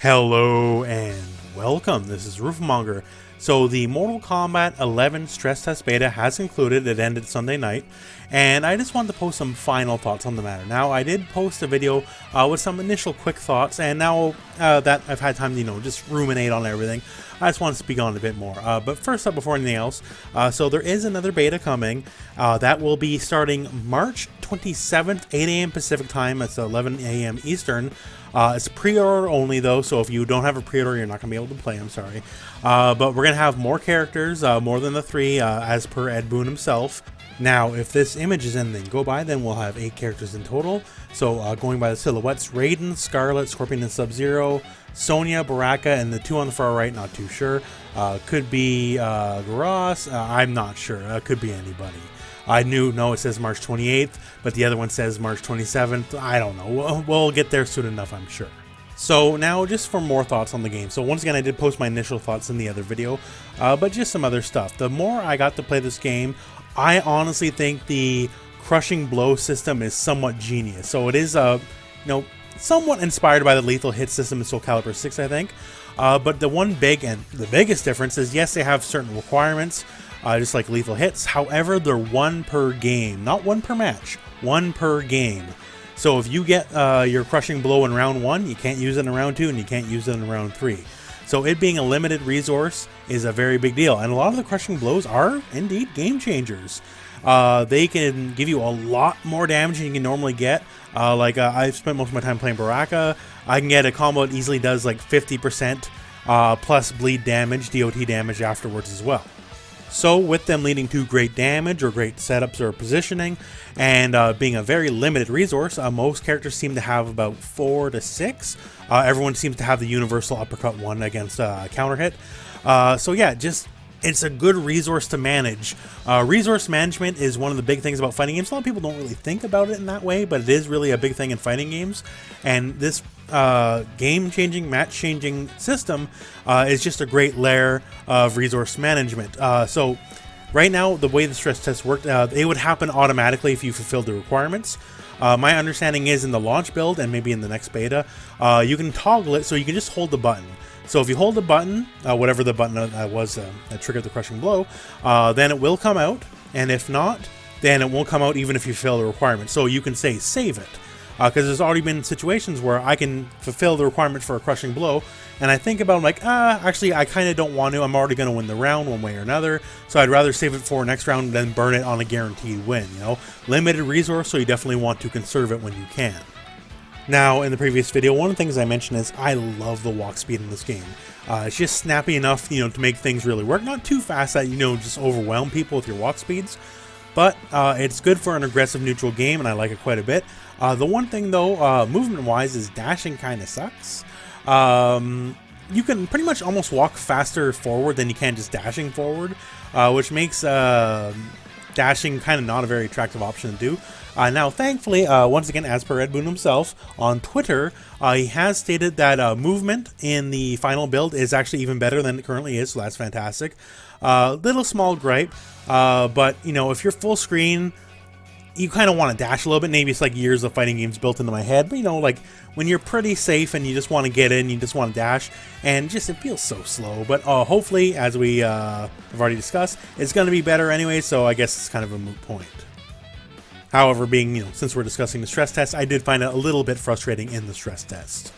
Hello and welcome, this is rooflemonger. So the Mortal Kombat 11 stress test beta has concluded, it ended Sunday night, and I just wanted to post some final thoughts on the matter. Now I did post a video with some initial quick thoughts, and now that I've had time to, just ruminate on everything, I just want to speak on it a bit more. But first up, before anything else, so there is another beta coming that will be starting March 27th, 8 a.m. Pacific time, that's 11 a.m. Eastern. It's pre-order only though, so if you don't have a pre-order, you're not going to be able to play, I'm sorry. But we're going to have more characters, more than the 3, as per Ed Boon himself. Now, if this image is anything go by, then we'll have 8 characters in total. So going by the silhouettes, Raiden, Scarlet, Scorpion and Sub-Zero, Sonya, Baraka, and the 2 on the far right, not too sure. Could be Garas, I'm not sure, could be anybody. It says March 28th, but the other one says March 27th. I don't know. We'll get there soon enough, I'm sure. So now, just for more thoughts on the game. So once again, I did post my initial thoughts in the other video, but just some other stuff. The more I got to play this game, I honestly think the crushing blow system is somewhat genius. So it is, somewhat inspired by the lethal hit system in Soul Calibur 6, I think. But the one the biggest difference is, yes, they have certain requirements, just like lethal hits. However, they're 1 per game, not 1 per match, 1 per game. So if you get your crushing blow in round 1, you can't use it in round 2, and you can't use it in round 3. So it being a limited resource is a very big deal, and a lot of the crushing blows are indeed game changers. They can give you a lot more damage than you can normally get. I've spent most of my time playing Baraka. I can get a combo that easily does like 50% plus bleed damage, DOT damage afterwards as well. So with them leading to great damage or great setups or positioning, and being a very limited resource, most characters seem to have about 4 to 6. Everyone seems to have the universal uppercut 1 against counter hit. So yeah, it's a good resource to manage. Resource management is one of the big things about fighting games. A lot of people don't really think about it in that way, but it is really a big thing in fighting games. And this game-changing, match-changing system is just a great layer of resource management. So right now, the way the stress test worked, it would happen automatically if you fulfilled the requirements. My understanding is in the launch build and maybe in the next beta, you can toggle it so you can just hold the button. So if you hold the button, whatever the button was that triggered the crushing blow, then it will come out, and if not, then it won't come out even if you fulfill the requirement. So you can say save it, because there's already been situations where I can fulfill the requirement for a crushing blow, and I think about it, actually I kind of don't want to. I'm already going to win the round one way or another, so I'd rather save it for next round than burn it on a guaranteed win. Limited resource, so you definitely want to conserve it when you can. Now, in the previous video, one of the things I mentioned is I love the walk speed in this game. It's just snappy enough, to make things really work. Not too fast that, just overwhelm people with your walk speeds, but it's good for an aggressive neutral game, and I like it quite a bit. The one thing, though, movement-wise, is dashing kind of sucks. You can pretty much almost walk faster forward than you can just dashing forward, which makes dashing kind of not a very attractive option to do. Now, thankfully, once again, as per Ed Boon himself, on Twitter, he has stated that movement in the final build is actually even better than it currently is, so that's fantastic. Little small gripe, but, if you're full screen, you kind of want to dash a little bit. Maybe it's like years of fighting games built into my head, but, like, when you're pretty safe and you just want to get in, you just want to dash, and it feels so slow. But hopefully, as we have already discussed, it's going to be better anyway, so I guess it's kind of a moot point. However, since we're discussing the stress test, I did find it a little bit frustrating in the stress test.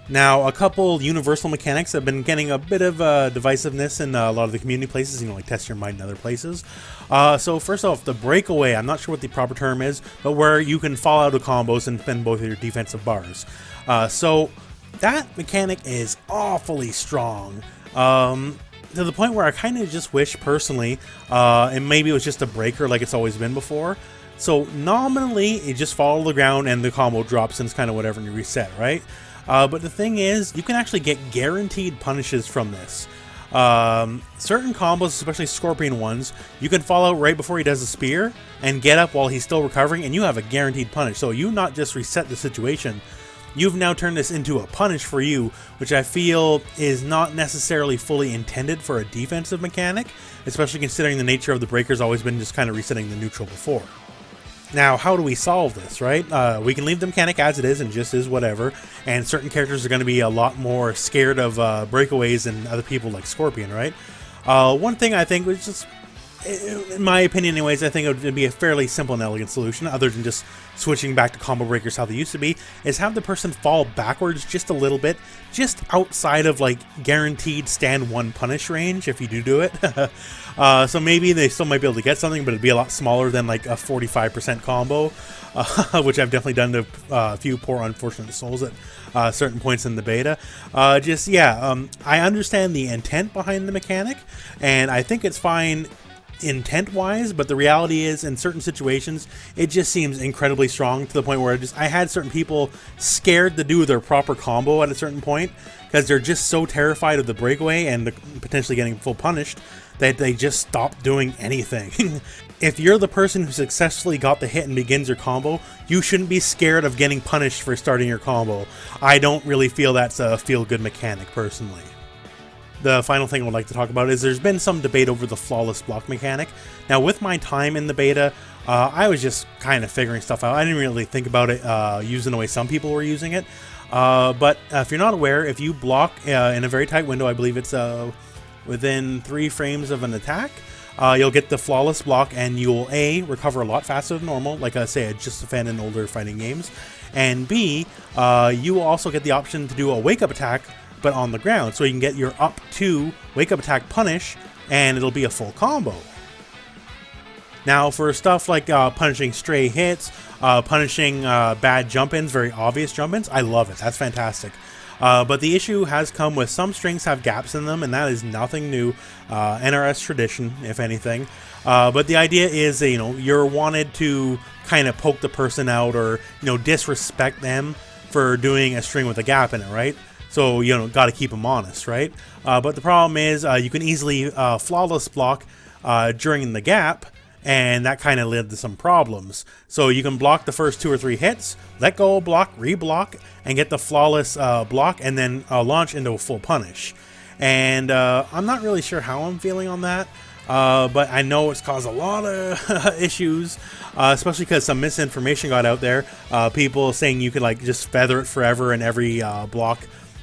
Now, a couple universal mechanics have been getting a bit of divisiveness in a lot of the community places, like Test Your Might and other places. So first off, the breakaway, I'm not sure what the proper term is, but where you can fall out of combos and spend both of your defensive bars. So that mechanic is awfully strong. To the point where I kind of just wish, personally, and maybe it was just a breaker like it's always been before. So nominally, it just falls to the ground and the combo drops and it's kind of whatever and you reset, right? But the thing is, you can actually get guaranteed punishes from this. Certain combos, especially Scorpion ones, you can fall out right before he does a spear and get up while he's still recovering, and you have a guaranteed punish. So you not just reset the situation, you've now turned this into a punish for you, which I feel is not necessarily fully intended for a defensive mechanic, especially considering the nature of the breaker's always been just kind of resetting the neutral before. Now, how do we solve this, right? We can leave the mechanic as it is and just is whatever, and certain characters are going to be a lot more scared of breakaways than other people like Scorpion, right? One thing I think was just, in my opinion anyways, I think it would be a fairly simple and elegant solution, other than just switching back to combo breakers how they used to be, is have the person fall backwards just a little bit, just outside of like guaranteed stand one punish range if you do it. So maybe they still might be able to get something, but it'd be a lot smaller than like a 45% combo, which I've definitely done to a few poor unfortunate souls at certain points in the beta. I understand the intent behind the mechanic, and I think it's fine intent wise, but the reality is in certain situations it just seems incredibly strong to the point where I had certain people scared to do their proper combo at a certain point because they're just so terrified of the breakaway and potentially getting full punished that they just stop doing anything. If you're the person who successfully got the hit and begins your combo, you shouldn't be scared of getting punished for starting your combo. I don't really feel that's a feel-good mechanic personally. The final thing I would like to talk about is there's been some debate over the flawless block mechanic. Now, with my time in the beta, I was just kind of figuring stuff out. I didn't really think about it using the way some people were using it. But if you're not aware, if you block in a very tight window, I believe it's within 3 frames of an attack, you'll get the flawless block, and you'll A, recover a lot faster than normal, like I say, it's just a fan in older fighting games, and B, you will also get the option to do a wake-up attack, but on the ground, so you can get your up 2 wake-up attack punish, and it'll be a full combo. Now, for stuff like punishing stray hits, punishing bad jump-ins, very obvious jump-ins, I love it. That's fantastic. But the issue has come with some strings have gaps in them, and that is nothing new. NRS tradition, if anything. But the idea is, you're wanted to kind of poke the person out or, disrespect them for doing a string with a gap in it, right? So, got to keep them honest, right? But the problem is you can easily flawless block during the gap, and that kind of led to some problems. So you can block the first 2 or 3 hits, let go, block, re-block, and get the flawless block, and then launch into a full punish. And I'm not really sure how I'm feeling on that, but I know it's caused a lot of issues, especially because some misinformation got out there. People saying you could just feather it forever, and every block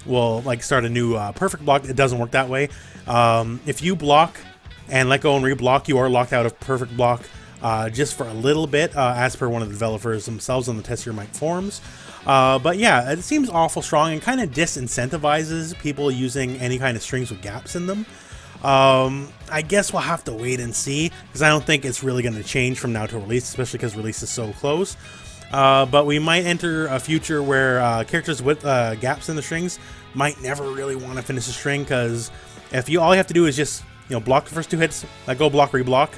will start a new perfect block. It doesn't work that way. If you block and let go and re-block, you are locked out of perfect block just for a little bit, as per one of the developers themselves on the Test Your Mic forums. But yeah, it seems awful strong and kind of disincentivizes people using any kind of strings with gaps in them. I guess we'll have to wait and see, because I don't think it's really going to change from now to release, especially because release is so close. But we might enter a future where characters with gaps in the strings might never really want to finish a string, because if all you have to do is just block the first 2 hits, let go, block, reblock,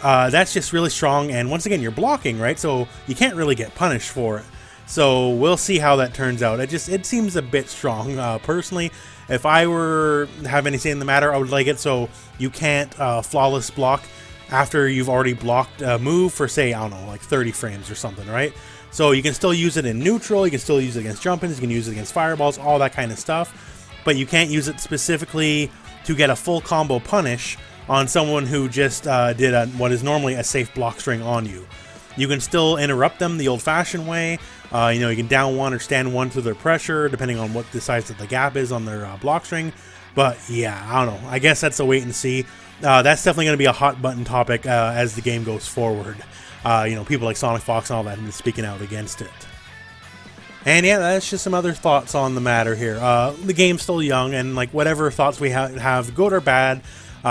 that's just really strong, and once again, you're blocking, right? So you can't really get punished for it. So we'll see how that turns out. It seems a bit strong. Personally, if I were to have any say in the matter, I would like it so you can't flawless block after you've already blocked a move for, say, I don't know, like 30 frames or something, right? So you can still use it in neutral, you can still use it against jump-ins, you can use it against fireballs, all that kind of stuff, but you can't use it specifically to get a full combo punish on someone who just did what is normally a safe block string on you. You can still interrupt them the old-fashioned way. You can down one or stand one through their pressure, depending on what the size of the gap is on their block string. But yeah, I don't know. I guess that's a wait and see. That's definitely going to be a hot button topic as the game goes forward. People like Sonic Fox and all that speaking out against it. And yeah, that's just some other thoughts on the matter here. The game's still young, and whatever thoughts we have, good or bad,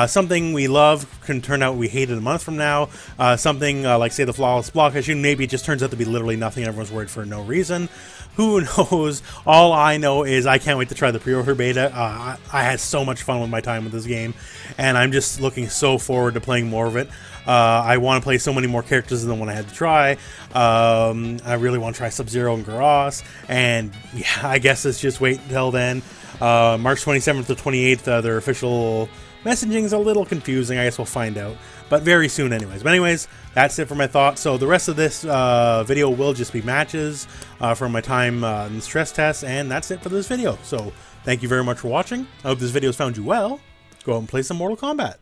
something we love can turn out we hate it a month from now. Something like, say, the flawless block issue, maybe it just turns out to be literally nothing. Everyone's worried for no reason. Who knows? All I know is I can't wait to try the pre-order beta. I had so much fun with my time with this game, and I'm just looking so forward to playing more of it. I want to play so many more characters than the one I had to try. I really want to try Sub-Zero and Garros, and yeah, I guess let's just wait until then. March 27th to 28th, their official messaging is a little confusing. I guess we'll find out, but very soon anyways. But anyways, that's it for my thoughts. So the rest of this video will just be matches from my time in the stress test, and that's it for this video. So thank you very much for watching. I hope this video has found you well. Go out and play some Mortal Kombat.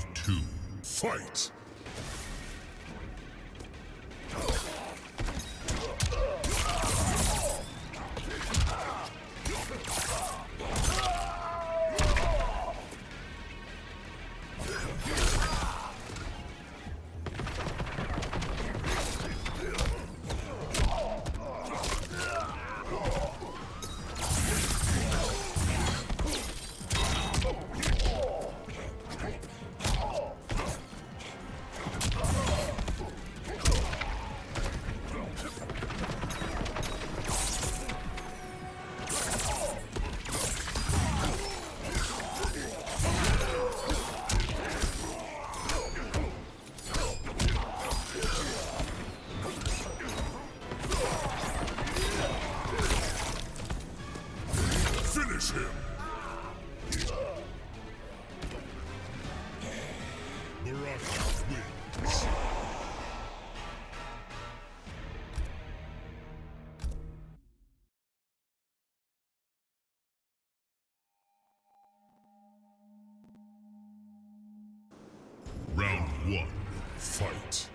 Round 2. Fight! Finish him! Baraka wins. Round 1. Fight.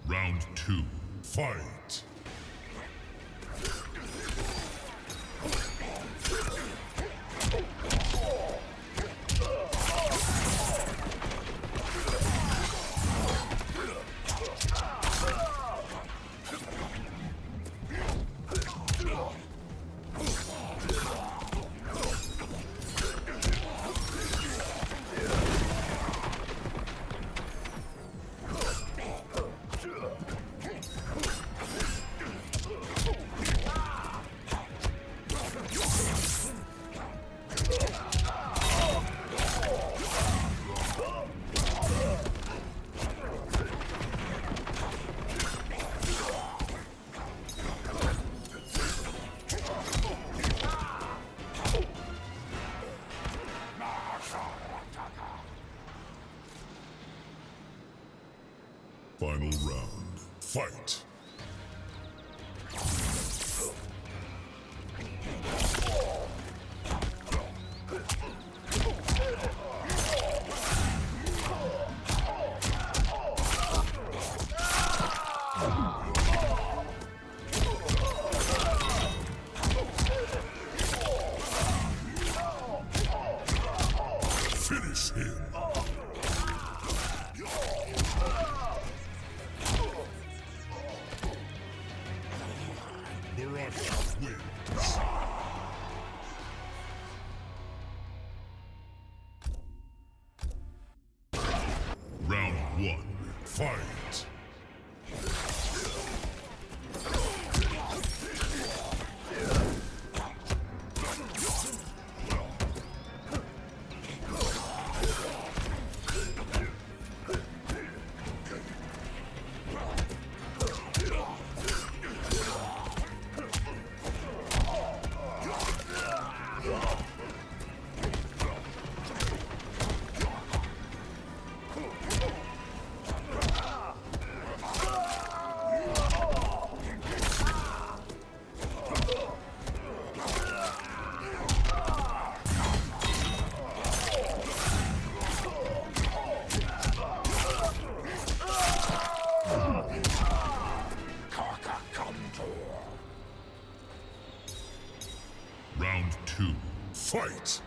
Round 2. Fight! Final round. Fight! Finish him! Baraka wins. Round 1. Fight! Round 2. Fight!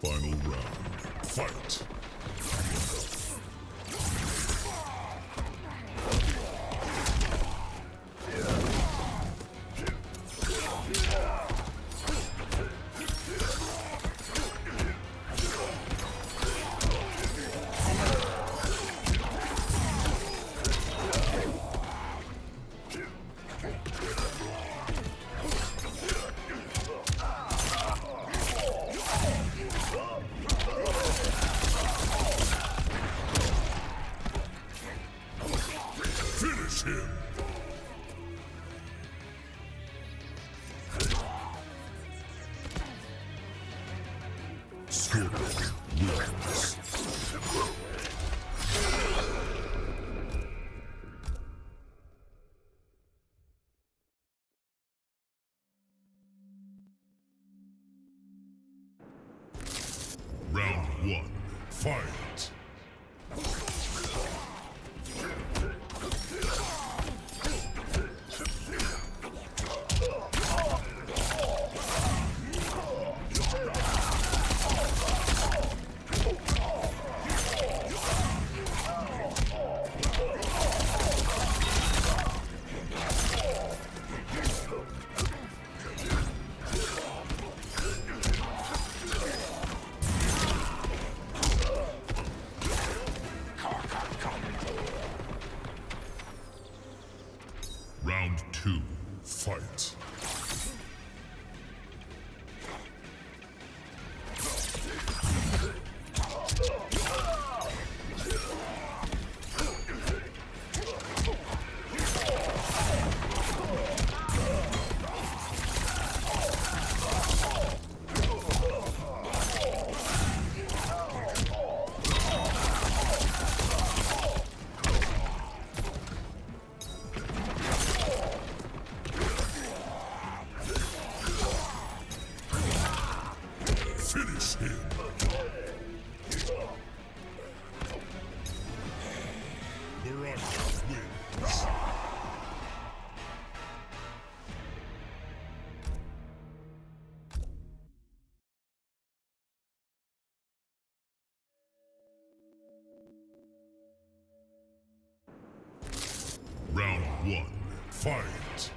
Final round. Fight. Finish him! Scorpion wins. Round 1. Fight! Round 2. Fight. Finish him! Baraka wins! Round 1. Fight!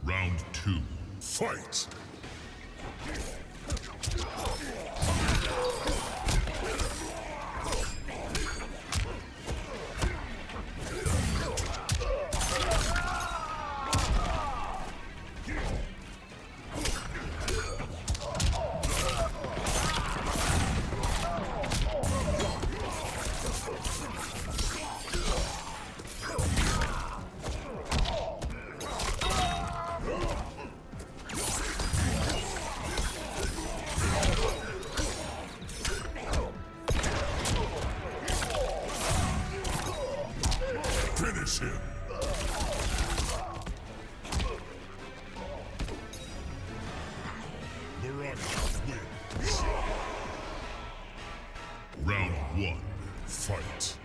Round 2. Fight! Finish him! Baraka wins! Round 1. Fight!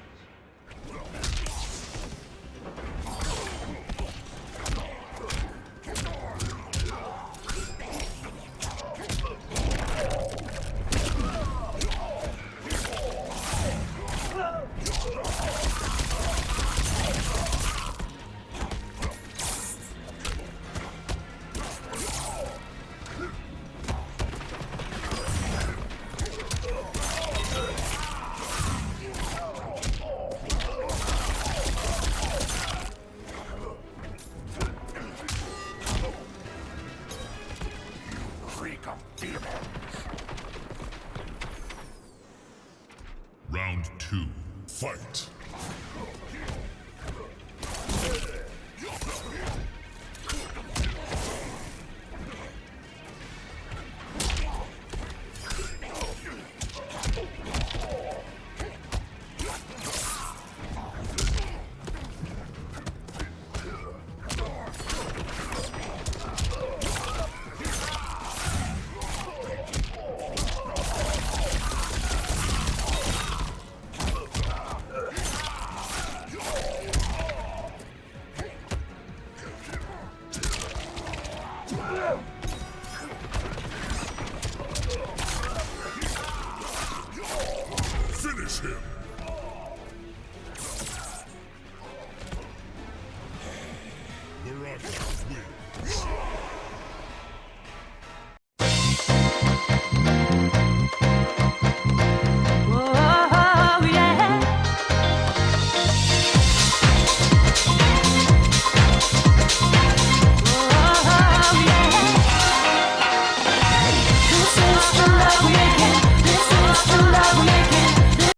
Round 2, fight! Finish him! Baraka wins.